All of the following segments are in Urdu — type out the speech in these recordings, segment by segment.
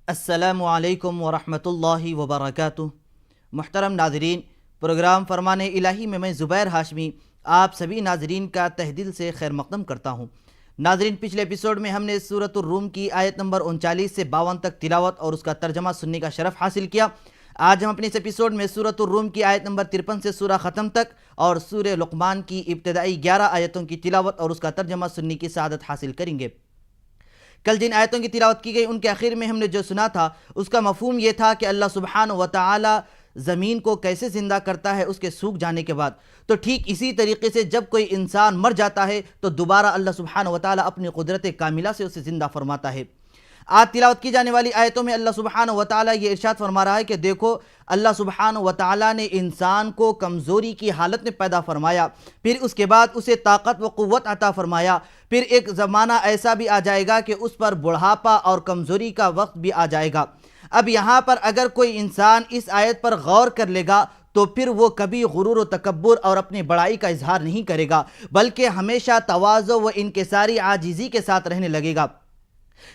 السلام علیکم ورحمۃ اللہ وبرکاتہ۔ محترم ناظرین، پروگرام فرمان الہی میں زبیر ہاشمی آپ سبھی ناظرین کا تہ دل سے خیر مقدم کرتا ہوں۔ ناظرین، پچھلے ایپیسوڈ میں ہم نے سورۃ الروم کی آیت نمبر 39 سے 52 تک تلاوت اور اس کا ترجمہ سننے کا شرف حاصل کیا۔ آج ہم اپنے اس ایپیسوڈ میں سورۃ الروم کی آیت نمبر 53 سے سورہ ختم تک اور سورہ لقمان کی ابتدائی 11 آیتوں کی تلاوت اور اس کا ترجمہ سننے کی سعادت حاصل کریں گے۔ کل جن آیتوں کی تلاوت کی گئی ان کے آخر میں ہم نے جو سنا تھا اس کا مفہوم یہ تھا کہ اللہ سبحانہ و تعالی زمین کو کیسے زندہ کرتا ہے اس کے سوکھ جانے کے بعد۔ تو ٹھیک اسی طریقے سے جب کوئی انسان مر جاتا ہے تو دوبارہ اللہ سبحانہ و تعالی اپنی قدرت کاملہ سے اسے زندہ فرماتا ہے۔ آج تلاوت کی جانے والی آیتوں میں اللہ سبحانہ و تعالی یہ ارشاد فرما رہا ہے کہ دیکھو، اللہ سبحانہ و تعالی نے انسان کو کمزوری کی حالت میں پیدا فرمایا، پھر اس کے بعد اسے طاقت و قوت عطا فرمایا، پھر ایک زمانہ ایسا بھی آ جائے گا کہ اس پر بڑھاپا اور کمزوری کا وقت بھی آ جائے گا۔ اب یہاں پر اگر کوئی انسان اس آیت پر غور کر لے گا تو پھر وہ کبھی غرور و تکبر اور اپنی بڑائی کا اظہار نہیں کرے گا، بلکہ ہمیشہ تواضع و انکساری عاجزی کے ساتھ رہنے لگے گا۔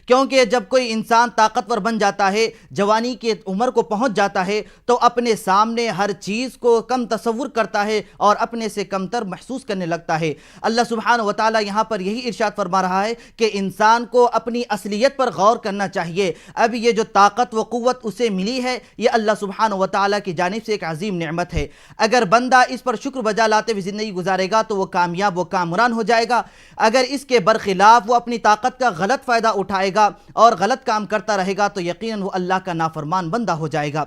کیونکہ جب کوئی انسان طاقتور بن جاتا ہے، جوانی کی عمر کو پہنچ جاتا ہے، تو اپنے سامنے ہر چیز کو کم تصور کرتا ہے اور اپنے سے کمتر محسوس کرنے لگتا ہے۔ اللہ سبحانہ و تعالی یہاں پر یہی ارشاد فرما رہا ہے کہ انسان کو اپنی اصلیت پر غور کرنا چاہیے۔ اب یہ جو طاقت و قوت اسے ملی ہے یہ اللہ سبحانہ و تعالی کی جانب سے ایک عظیم نعمت ہے۔ اگر بندہ اس پر شکر بجا لاتے ہوئے زندگی گزارے گا تو وہ کامیاب و کامران ہو جائے گا۔ اگر اس کے برخلاف وہ اپنی طاقت کا غلط فائدہ اٹھائے گا اور غلط کام کرتا رہے گا تو یقیناً وہ اللہ کا نافرمان بندہ ہو جائے گا۔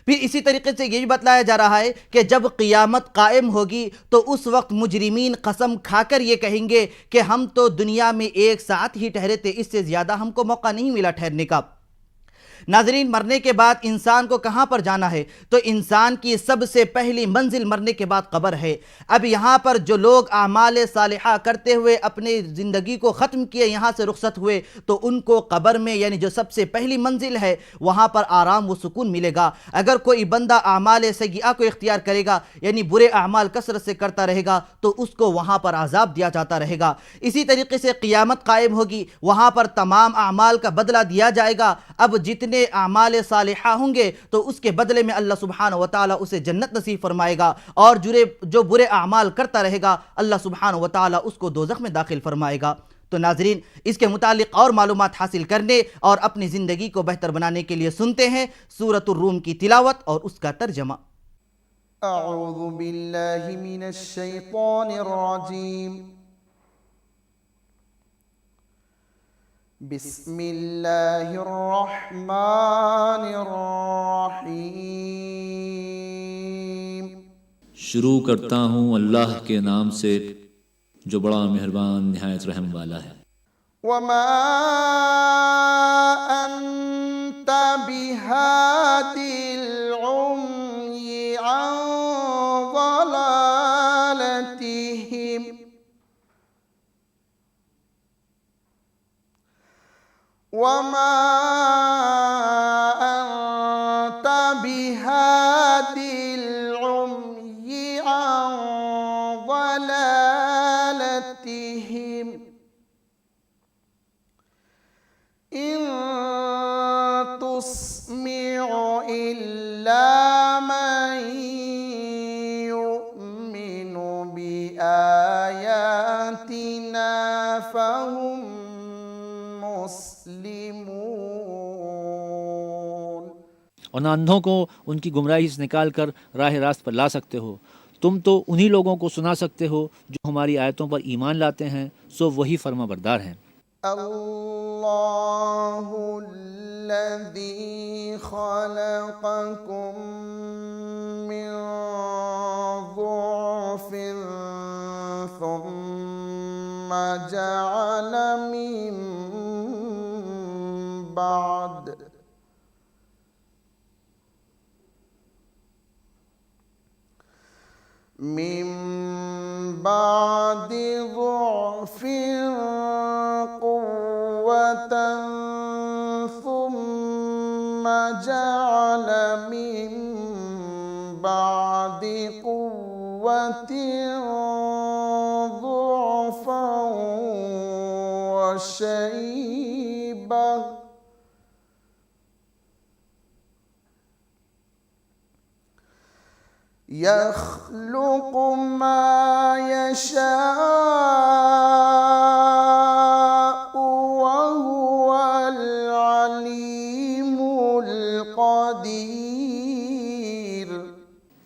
پھر اسی طریقے سے یہ بھی بتلایا جا رہا ہے کہ جب قیامت قائم ہوگی تو اس وقت مجرمین قسم کھا کر یہ کہیں گے کہ ہم تو دنیا میں 1 ساعت ہی ٹھہرے تھے، اس سے زیادہ ہم کو موقع نہیں ملا ٹھہرنے کا۔ ناظرین، مرنے کے بعد انسان کو کہاں پر جانا ہے؟ تو انسان کی سب سے پہلی منزل مرنے کے بعد قبر ہے۔ اب یہاں پر جو لوگ اعمال صالحہ کرتے ہوئے اپنی زندگی کو ختم کیے یہاں سے رخصت ہوئے تو ان کو قبر میں یعنی جو سب سے پہلی منزل ہے وہاں پر آرام و سکون ملے گا۔ اگر کوئی بندہ اعمال سیئہ کو اختیار کرے گا یعنی برے اعمال کثرت سے کرتا رہے گا تو اس کو وہاں پر عذاب دیا جاتا رہے گا۔ اسی طریقے سے قیامت قائم ہوگی، وہاں پر تمام اعمال کا بدلہ دیا جائے گا۔ اب جتنے اعمال صالحہ ہوں گے تو اس کے بدلے میں اللہ سبحانہ و تعالی اسے جنت نصیب فرمائے گا، اور جو برے اعمال کرتا رہے گا اللہ سبحانہ و تعالی اس کو دوزخ میں داخل فرمائے گا۔ تو ناظرین، اس کے متعلق اور معلومات حاصل کرنے اور اپنی زندگی کو بہتر بنانے کے لیے سنتے ہیں سورۃ الروم کی تلاوت اور اس کا ترجمہ۔ اعوذ باللہ من الشیطان الرجیم، بسم اللہ الرحمن الرحیم۔ شروع کرتا ہوں اللہ کے نام سے جو بڑا مہربان نہایت رحم والا ہے۔ وما انت بہادی العمی عن ضلالتہم وما انت بہادی العمی عن ضلالتہم ان تسمع الا من يؤمن بآیاتنا فهم مسلمون۔ اور نہ اندھوں کو ان کی گمراہی سے نکال کر راہ راست پر لا سکتے ہو، تم تو انہی لوگوں کو سنا سکتے ہو جو ہماری آیتوں پر ایمان لاتے ہیں، سو وہی فرما بردار ہیں۔ اللہ الذی خلقکم من ضعف ثم جعل من بعد ضعف قوة ثم جعل من بعد قوة ضعفا وشيبة يخلق ما يشاء وهو العليم القدير।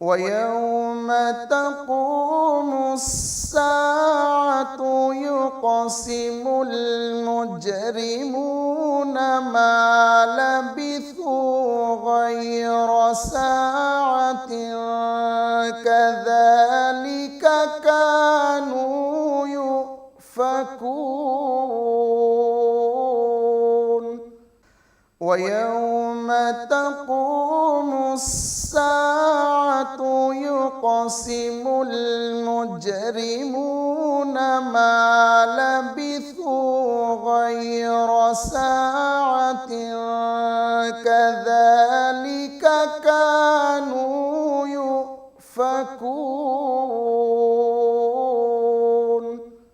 ويوم تقوم الساعة يقسم المجرمون ما لبثوا غير ساعة كذلك كانوا يؤفكون ويوم تقوم الساعة يقسم المجرمون ما لبثوا غير ساعة كذلك كانوا يؤفكون।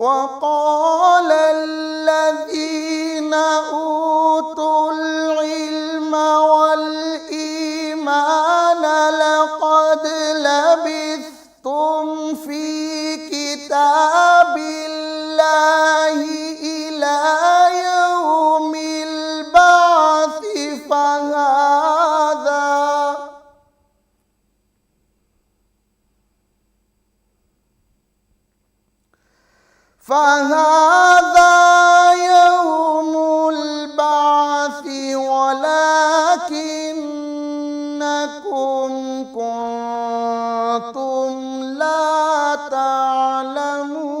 وقال الذين أوتوا العلم والإيمان لقد لبثتم في كتاب الله إلى يوم البعث فهذا يوم البعث ولكنكم كنتم لا تعلمون।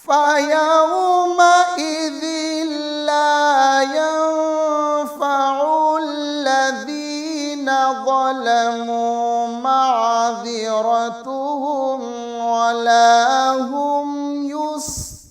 فيومئذ لا ينفع الذين ظلموا معذرتهم ولا هم يستعتبون।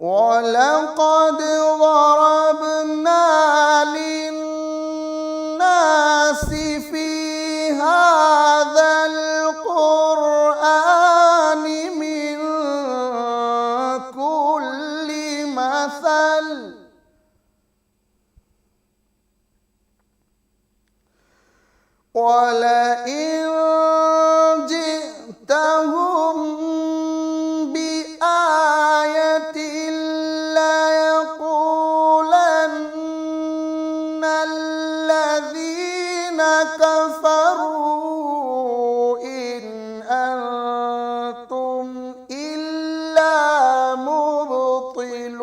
وَلَقَدْ ضَرَبْنَا لِلنَّاسِ فِي هَذَا الْقُرْآنِ مِنْ كُلِّ مَثَلٍ وَلَئِنْ جِئْتَهُمْ بِآيَةٍ لَيَقُولَنَّ الَّذِينَ كَفَرُوا إِنْ أَنْتُمْ إِلَّا مُبْطِلُونَ।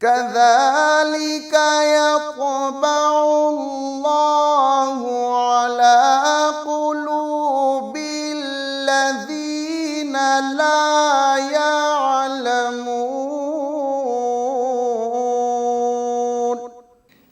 كذلك يطبع الله على قلوب الذين لا يعلمون।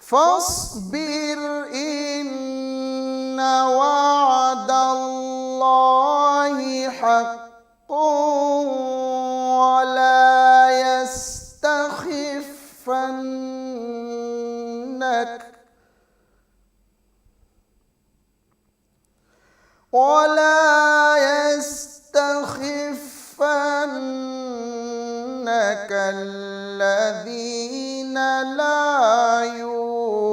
فاصبر إن وعد الله حق ولا يستخفنك الذين لا يوقنون।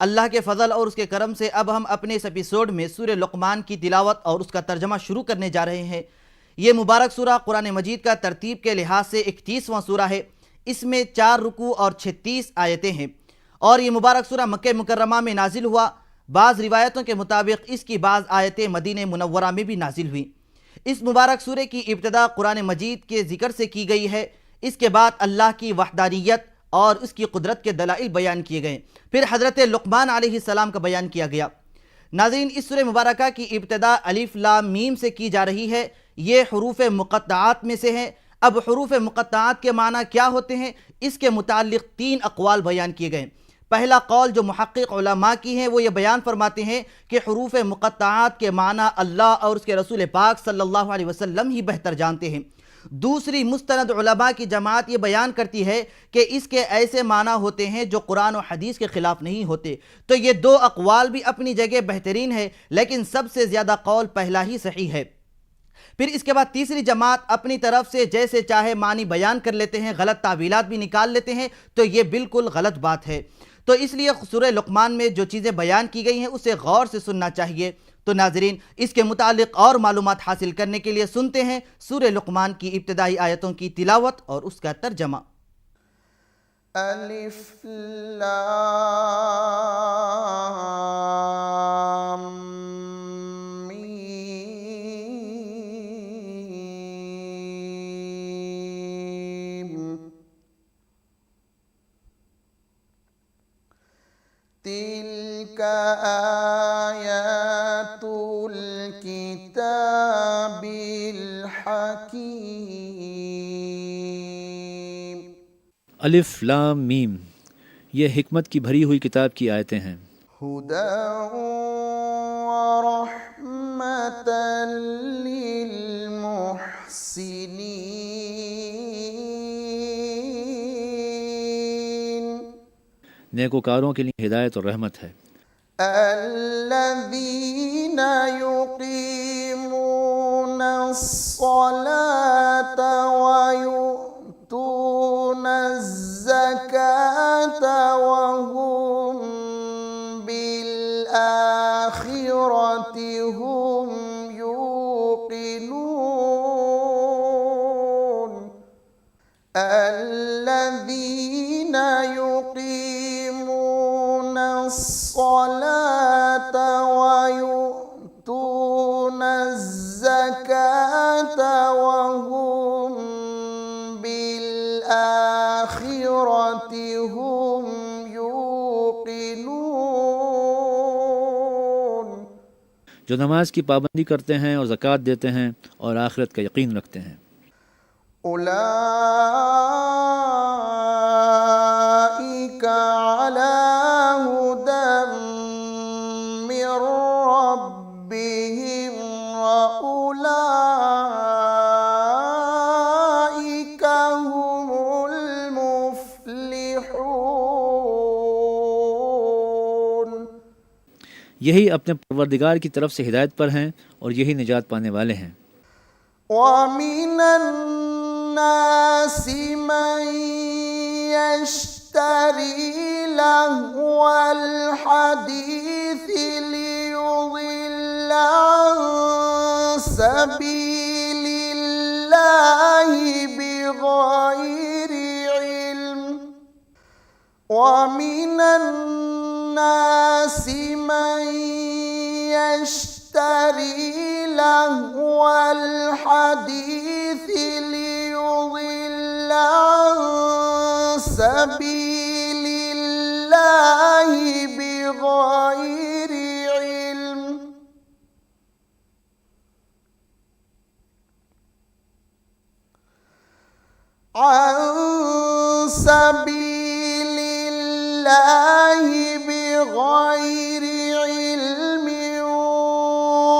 اللہ کے فضل اور اس کے کرم سے اب ہم اپنے اس ایپیسوڈ میں سورہ لقمان کی تلاوت اور اس کا ترجمہ شروع کرنے جا رہے ہیں۔ یہ مبارک سورہ قرآن مجید کا ترتیب کے لحاظ سے 31واں سورہ ہے۔ اس میں 4 رکوع اور 36 آیتیں ہیں، اور یہ مبارک سورہ مکہ مکرمہ میں نازل ہوا۔ بعض روایتوں کے مطابق اس کی بعض آیتیں مدینہ منورہ میں بھی نازل ہوئیں۔ اس مبارک سورہ کی ابتدا قرآن مجید کے ذکر سے کی گئی ہے۔ اس کے بعد اللہ کی وحدانیت اور اس کی قدرت کے دلائل بیان کیے گئے، پھر حضرت لقمان علیہ السلام کا بیان کیا گیا۔ ناظرین، اس سورہ مبارکہ کی ابتدا الف لام میم سے کی جا رہی ہے۔ یہ حروف مقطعات میں سے ہیں۔ اب حروف مقطعات کے معنی کیا ہوتے ہیں، اس کے متعلق 3 اقوال بیان کیے گئے۔ پہلا قول جو محقق علماء کی ہیں وہ یہ بیان فرماتے ہیں کہ حروف مقطعات کے معنی اللہ اور اس کے رسول پاک صلی اللہ علیہ وسلم ہی بہتر جانتے ہیں۔ دوسری مستند علماء کی جماعت یہ بیان کرتی ہے کہ اس کے ایسے معنی ہوتے ہیں جو قرآن و حدیث کے خلاف نہیں ہوتے۔ تو یہ 2 اقوال بھی اپنی جگہ بہترین ہے، لیکن سب سے زیادہ قول پہلا ہی صحیح ہے۔ پھر اس کے بعد تیسری جماعت اپنی طرف سے جیسے چاہے معنی بیان کر لیتے ہیں، غلط تعبیرات بھی نکال لیتے ہیں، تو یہ بالکل غلط بات ہے۔ تو اس لیے سورہ لقمان میں جو چیزیں بیان کی گئی ہیں اسے غور سے سننا چاہیے۔ تو ناظرین، اس کے متعلق اور معلومات حاصل کرنے کے لیے سنتے ہیں سورہ لقمان کی ابتدائی آیتوں کی تلاوت اور اس کا ترجمہ۔ الف لام تلك آيات الكتاب الحكيم۔ الف لام میم، یہ حکمت کی بھری ہوئی کتاب کی آیتیں ہیں۔ هدى ورحمة للمحسنين، نیکوکاروں کے لیے ہدایت اور رحمت ہے۔ الذين يقيمون الصلاة ويؤتون الزكاة وهم بالآخرة هم يوقنون، الذين يقيمون الصلاة ويؤتون الزكاة وهم بالآخرة هم يوقنون، جو نماز کی پابندی کرتے ہیں اور زکوٰۃ دیتے ہیں اور آخرت کا یقین رکھتے ہیں۔ أولئك على هدى من ربهم وأولئك هم المفلحون۔ یہی اپنے پروردگار کی طرف سے ہدایت پر ہیں اور یہی نجات پانے والے ہیں۔ ومن الناس من يشتري لهو الحديث ليضل عن سبيل الله بغير علم، ومن الناس من يشتري لهو الحديث ليضل عن سبيل الله بغير علم، عن سبيل الله بغير علم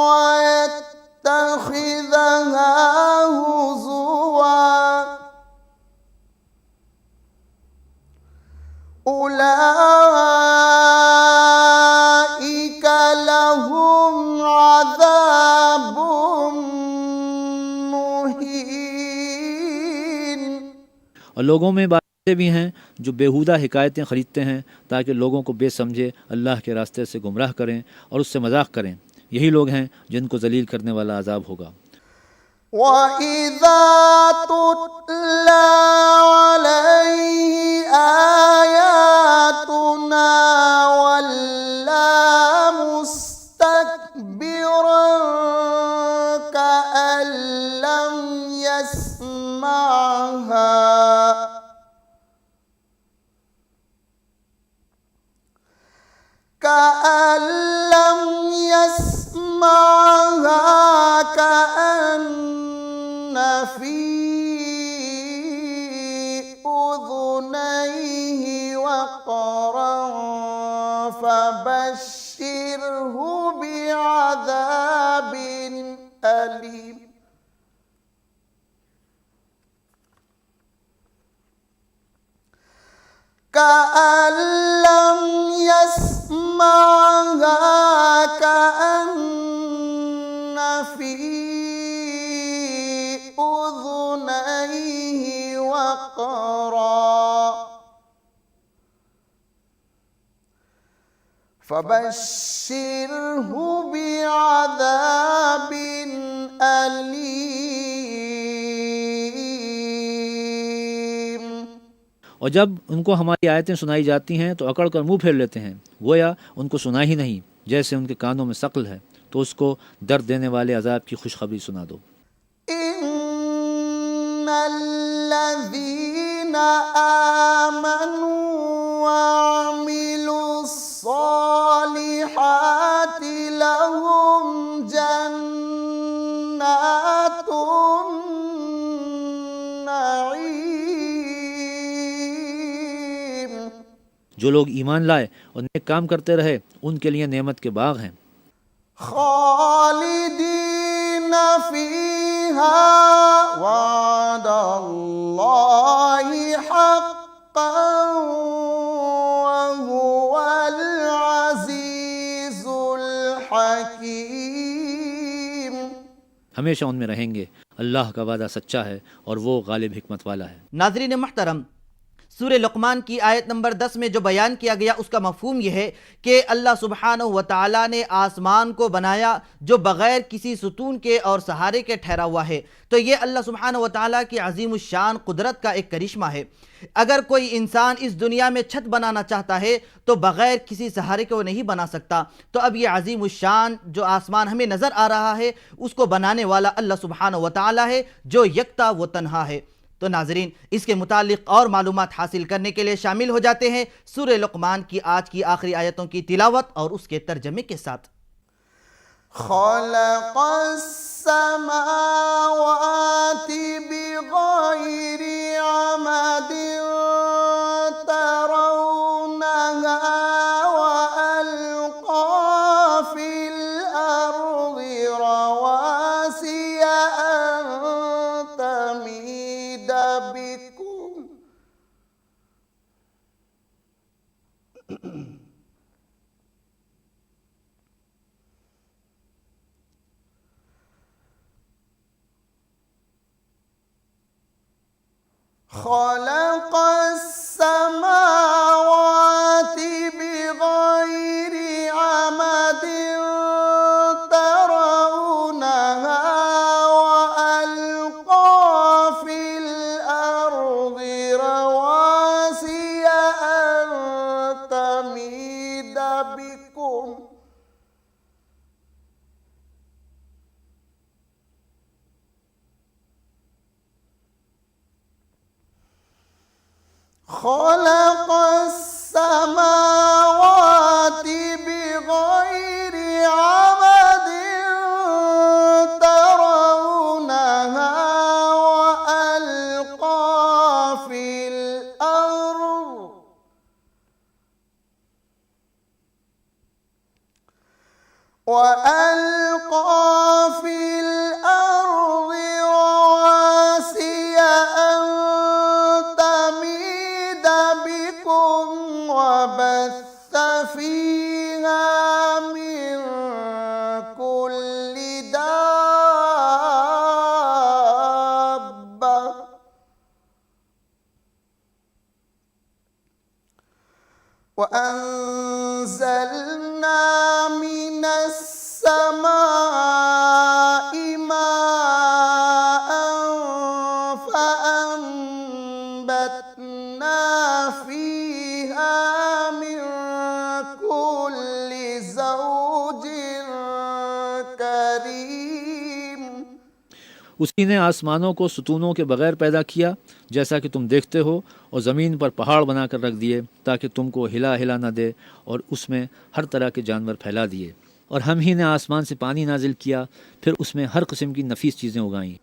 ويتخذها هزوا، أولئك لهم عذاب مهين۔ اور لوگوں میں بات بھی ہیں جو بیہودہ حکایتیں خریدتے ہیں تاکہ لوگوں کو بے سمجھے اللہ کے راستے سے گمراہ کریں اور اس سے مذاق کریں. یہی لوگ ہیں جن کو ذلیل کرنے والا عذاب ہوگا. وَإِذَا تُتْلَى عَلَيْهِ آيَاتُنَا وَلَّى مُسْتَكْبِرًا كَأَن لَّمْ يَسْمَعْهَا كأن في أذنيه وقرا فبشره بعذاب أليم. كأن لم يسمعها كأن في أذنيه وقرا فبشره بعذاب أليم. اور جب ان کو ہماری آیتیں سنائی جاتی ہیں تو اکڑ کر منہ پھیر لیتے ہیں، گویا ان کو سنا ہی نہیں، جیسے ان کے کانوں میں ثقل ہے. تو اس کو درد دینے والے عذاب کی خوشخبری سنا دو. إن الذين آمنوا وعملوا الصالحات لهم جنات النعيم. جو لوگ ایمان لائے اور نیک کام کرتے رہے ان کے لیے نعمت کے باغ ہیں. خالدین فیہا وعد اللہ حقا وهو العزیز الحکیم. ہمیشہ ان میں رہیں گے، اللہ کا وعدہ سچا ہے اور وہ غالب حکمت والا ہے. ناظرین محترم، سورہ لقمان کی آیت نمبر 10 میں جو بیان کیا گیا اس کا مفہوم یہ ہے کہ اللہ سبحانہ و تعالیٰ نے آسمان کو بنایا جو بغیر کسی ستون کے اور سہارے کے ٹھہرا ہوا ہے. تو یہ اللہ سبحانہ و تعالیٰ کی عظیم الشان قدرت کا ایک کرشمہ ہے. اگر کوئی انسان اس دنیا میں چھت بنانا چاہتا ہے تو بغیر کسی سہارے کے وہ نہیں بنا سکتا. تو اب یہ عظیم الشان جو آسمان ہمیں نظر آ رہا ہے اس کو بنانے والا اللہ سبحانہ و تعالیٰ ہے جو یکتا و تنہا ہے. تو ناظرین، اس کے متعلق اور معلومات حاصل کرنے کے لیے شامل ہو جاتے ہیں سورہ لقمان کی آج کی آخری آیتوں کی تلاوت اور اس کے ترجمے کے ساتھ. خلق السماوات بغير عمد ترونها وألقى في الأرض رواسي أن تميد بكم خلق السماوات بغير عمد ترونها وألقى في الأرض رواسي أن تميد بكم خلق السماوات بغير عمد ترونها وألقى في الأرض رواسي أن تميد بكم وبث فيها من كل دابة وأنزلنا من السماء ماء فأنبتنا فيها من كل زوج كريم. اسی نے آسمانوں کو ستونوں کے بغیر پیدا کیا جیسا کہ تم دیکھتے ہو، اور زمین پر پہاڑ بنا کر رکھ دیے تاکہ تم کو ہلا نہ دے، اور اس میں ہر طرح کے جانور پھیلا دیے. اور ہم ہی نے آسمان سے پانی نازل کیا، پھر اس میں ہر قسم کی نفیس چیزیں اگائیں.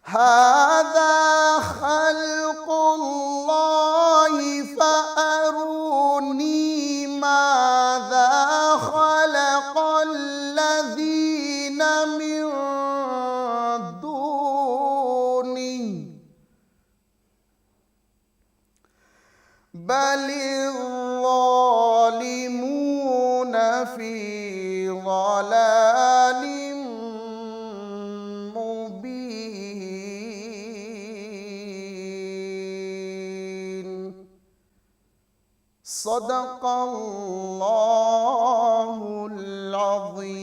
هذا خلق الله فأروني ماذا خلق الذين من دونه بل الظالمون في ضلال مبين. صدق اللہ العظیم.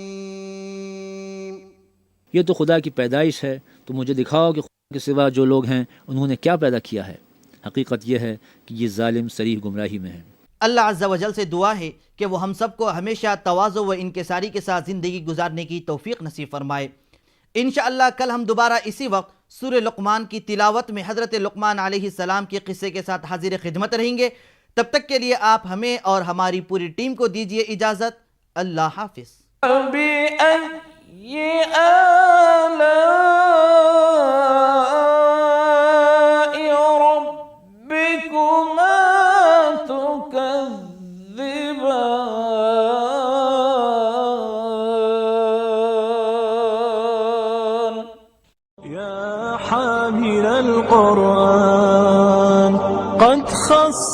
یہ تو خدا کی پیدائش ہے، تو مجھے دکھاؤ کہ خدا کے سوا جو لوگ ہیں انہوں نے کیا پیدا کیا ہے. حقیقت یہ ہے کہ یہ ظالم صریح گمراہی میں ہیں. اللہ عز و جل سے دعا ہے کہ وہ ہم سب کو ہمیشہ تواضع و انکساری کے ساتھ زندگی گزارنے کی توفیق نصیب فرمائے. انشاءاللہ کل ہم دوبارہ اسی وقت سورہ لقمان کی تلاوت میں حضرت لقمان علیہ السلام کے قصے کے ساتھ حاضر خدمت رہیں گے. تب تک کے لیے آپ ہمیں اور ہماری پوری ٹیم کو دیجیے اجازت. اللہ حافظ. حامل القرآن قد خص